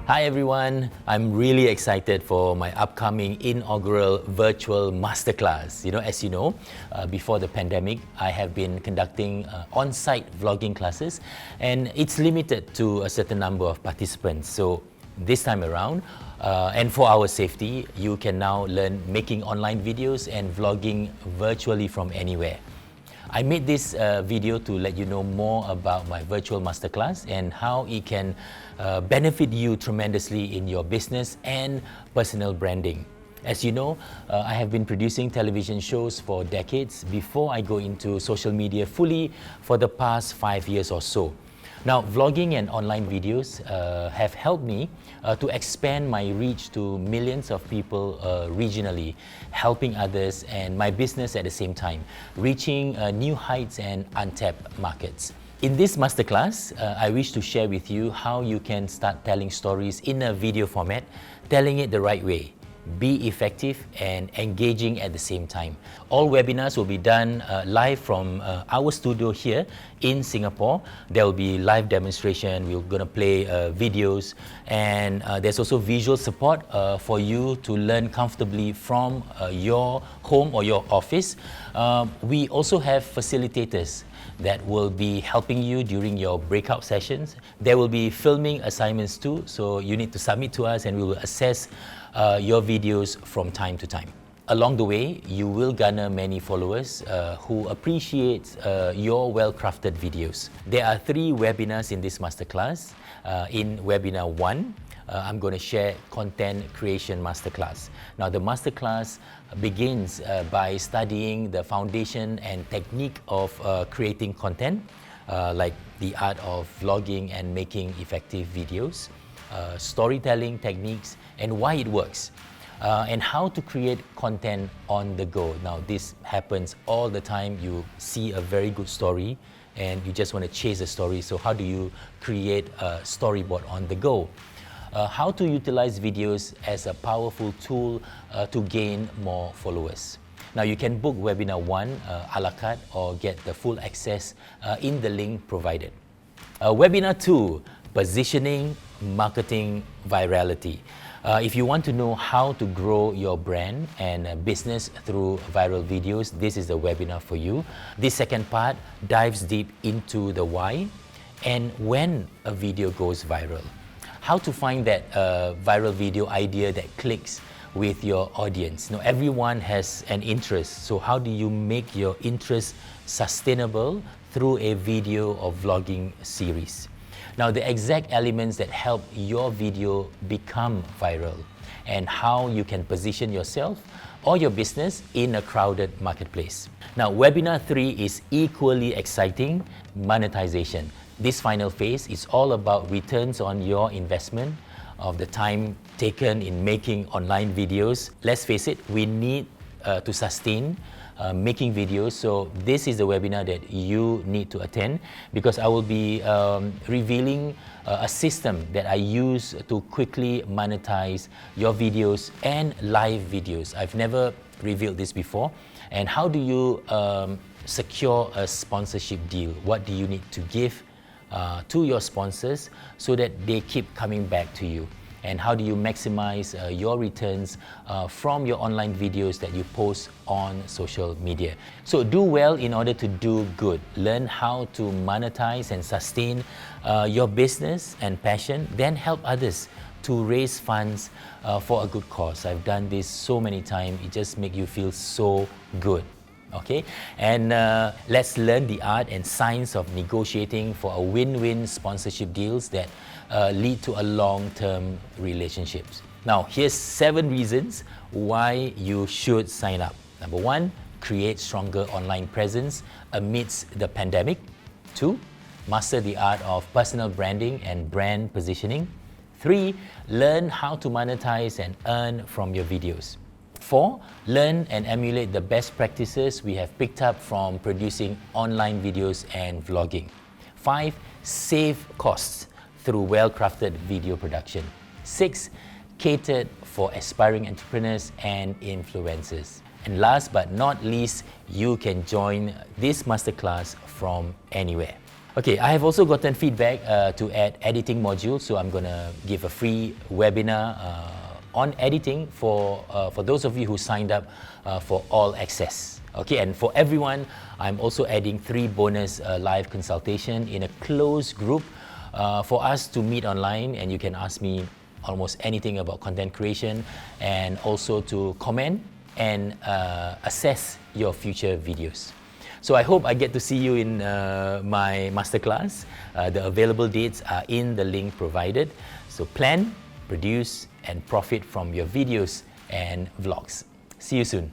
Hi everyone, I'm really excited for my upcoming inaugural virtual masterclass. As you know, before the pandemic, I have been conducting on-site vlogging classes, and it's limited to a certain number of participants. So this time around, and for our safety, you can now learn making online videos and vlogging virtually from anywhere. I made this video to let you know more about my virtual masterclass and how it can benefit you tremendously in your business and personal branding. As you know, I have been producing television shows for decades before I go into social media fully for the past 5 years or so. Now, vlogging and online videos have helped me to expand my reach to millions of people regionally, helping others and my business at the same time, reaching new heights and untapped markets. In this masterclass, I wish to share with you how you can start telling stories in a video format, telling it the right way. Be effective and engaging at the same time. All webinars will be done live from our studio here in Singapore. There will be live demonstration. We're going to play videos, and there's also visual support for you to learn comfortably from your home or your office. We also have facilitators that will be helping you during your breakout sessions. There will be filming assignments too, so you need to submit to us and we will assess your videos from time to time. Along the way, you will garner many followers who appreciate your well-crafted videos. There are 3 webinars in this masterclass. In webinar 1, I'm going to share content creation masterclass. Now, the masterclass begins by studying the foundation and technique of creating content, like the art of vlogging and making effective videos, storytelling techniques, and why it works, and how to create content on the go. Now, this happens all the time. You see a very good story and you just want to chase the story. So how do you create a storyboard on the go? How to utilize videos as a powerful tool to gain more followers. Now, you can book webinar 1 a la carte or get the full access in the link provided. Webinar 2, positioning, marketing, virality. If you want to know how to grow your brand and business through viral videos, this is the webinar for you. This second part dives deep into the why and when a video goes viral. How to find that viral video idea that clicks with your audience. Now, everyone has an interest, so how do you make your interest sustainable through a video or vlogging series? Now, the exact elements that help your video become viral and how you can position yourself or your business in a crowded marketplace. Now, webinar 3 is equally exciting, monetization. This final phase is all about returns on your investment of the time taken in making online videos. Let's face it, we need to sustain making videos. So this is the webinar that you need to attend, because I will be revealing a system that I use to quickly monetize your videos and live videos. I've never revealed this before. And how do you secure a sponsorship deal? What do you need to give to your sponsors so that they keep coming back to you? And how do you maximize your returns from your online videos that you post on social media? So do well in order to do good. Learn how to monetize and sustain your business and passion, then help others to raise funds for a good cause. I've done this so many times. It just makes you feel so good. Okay, and let's learn the art and science of negotiating for a win-win sponsorship deals that lead to a long-term relationships. Now, here's 7 reasons why you should sign up. Number 1, create stronger online presence amidst the pandemic. 2, master the art of personal branding and brand positioning. 3, learn how to monetize and earn from your videos. 4, learn and emulate the best practices we have picked up from producing online videos and vlogging. 5, save costs through well-crafted video production. 6, catered for aspiring entrepreneurs and influencers. And last but not least, you can join this masterclass from anywhere. Okay, I have also gotten feedback to add editing modules, so I'm gonna give a free webinar on editing for those of you who signed up for all access. Okay, and for everyone, I'm also adding 3 bonus live consultation in a closed group for us to meet online, and you can ask me almost anything about content creation, and also to comment and assess your future videos. So I hope I get to see you in my masterclass. The available dates are in the link provided. So plan, produce, and profit from your videos and vlogs. See you soon.